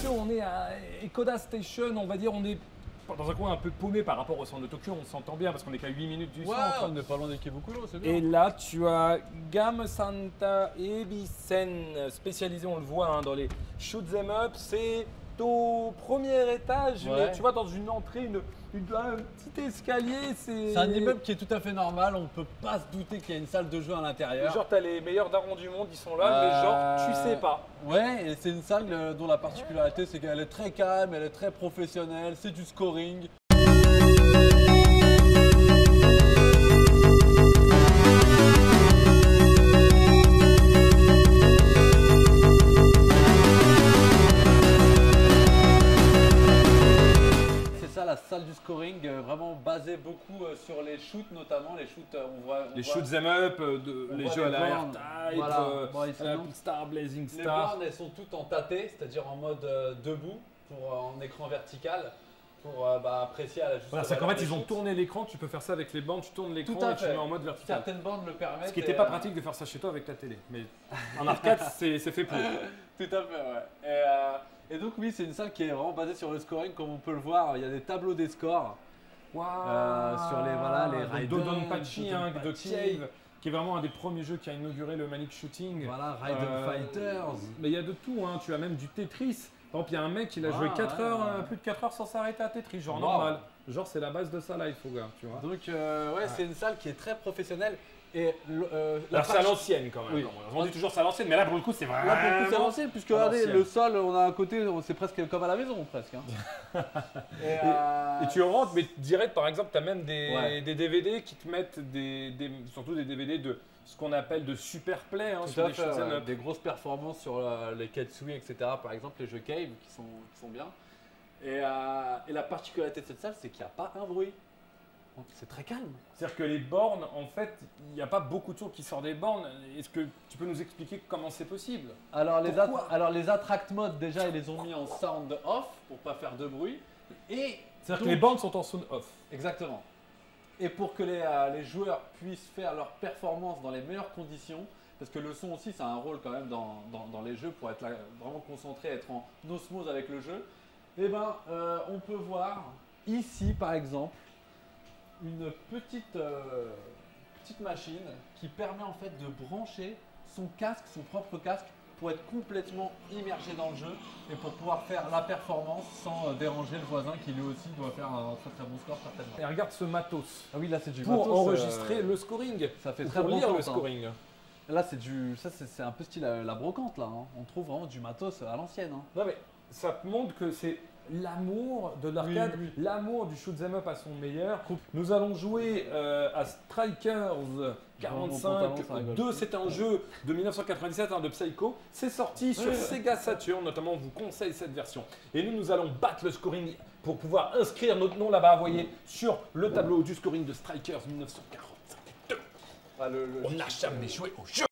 Tokyo, on est à Ekoda Station, on va dire, on est dans un coin un peu paumé par rapport au centre de Tokyo, on s'entend bien parce qu'on est qu'à 8 minutes du Ouais, centre. on n'est pas loin d'Ikebukuro, c'est bien. Et là, tu as Game Santa Ebisen, spécialisé, on le voit, hein, dans les shoot 'em up. C'est au premier étage, Ouais. mais tu vois, dans une entrée, un petit escalier. C'est un immeuble qui est tout à fait normal, on ne peut pas se douter qu'il y a une salle de jeu à l'intérieur. Genre, t'as les meilleurs darons du monde, ils sont là, mais genre, tu sais pas. Ouais, et c'est une salle dont la particularité, c'est qu'elle est très calme, elle est très professionnelle, c'est du scoring. La salle du scoring, vraiment basée beaucoup sur les shoots, notamment les shoots, Les shoot 'em up, les jeux à la R-Type, voilà. la Star, Blazing Les Star. bornes, elles sont toutes en tâté, c'est-à-dire en mode debout, en écran vertical, pour apprécier à la juste. Voilà, c'est qu'en fait, ils ont tourné l'écran, tu peux faire ça avec les bornes, tu tournes l'écran et tu mets en mode vertical. Certaines bornes le permettent. Ce qui n'était pas pratique de faire ça chez toi avec ta télé. Mais en arcade, c'est fait pour. Tout à fait, ouais. Et donc oui, c'est une salle qui est vraiment basée sur le scoring, comme on peut le voir. Il y a des tableaux des scores Wow. sur les Raiden, Dodonpachi, de Cave, qui est vraiment un des premiers jeux qui a inauguré le Manic Shooting. Voilà, Raiden Fighters. Mais il y a de tout, hein. Tu as même du Tetris. Par exemple, il y a un mec, il a joué 4 heures, plus de 4 heures sans s'arrêter à Tetris, genre normal. Genre, c'est la base de sa life, gars, tu vois. Donc, ouais, c'est une salle qui est très professionnelle. Et alors, c'est à l'ancienne quand même. Oui. On dit toujours c'est à l'ancienne, mais là, pour le coup, c'est vraiment. Là, pour le coup, c'est à l'ancienne, puisque regardez, le sol, on a un côté, c'est presque comme à la maison, presque. Hein. et tu rentres, mais direct, par exemple, tu as même des DVD qui te mettent surtout des DVD de ce qu'on appelle de super play, hein, sur les shoot'em up. Des grosses performances sur les Ketsui, etc. Par exemple, les jeux Cave qui sont bien. Et la particularité de cette salle, c'est qu'il n'y a pas un bruit. C'est très calme. C'est-à-dire que les bornes, en fait, il n'y a pas beaucoup de choses qui sortent des bornes. Est-ce que tu peux nous expliquer comment c'est possible? Alors les attract modes, déjà, ils les ont mis en sound off pour pas faire de bruit. C'est-à-dire que les bornes sont en sound off. Exactement. Et pour que les joueurs puissent faire leur performance dans les meilleures conditions, parce que le son aussi, ça a un rôle quand même dans les jeux pour être là, vraiment concentré, être en osmose avec le jeu. Et ben, on peut voir ici, par exemple, une petite machine qui permet en fait de brancher son propre casque pour être complètement immergé dans le jeu et pour pouvoir faire la performance sans déranger le voisin qui lui aussi doit faire un très très bon score certainement. Et regarde ce matos. Ah oui, là c'est du pour matos, enregistrer le scoring. Ça fait très très lire brocante, le scoring. Là c'est un peu style la brocante là. Hein. On trouve vraiment du matos à l'ancienne. Hein. Non mais ça montre que c'est l'amour de l'arcade, oui. l'amour du shoot 'em up à son meilleur. Nous allons jouer à Strikers 45-2. C'est un jeu de 1997 de Psycho. C'est sorti sur Sega Saturn, notamment. On vous conseille cette version. Et nous allons battre le scoring pour pouvoir inscrire notre nom là-bas, vous voyez, sur le tableau du scoring de Strikers 1945-2. On n'a jamais joué au jeu.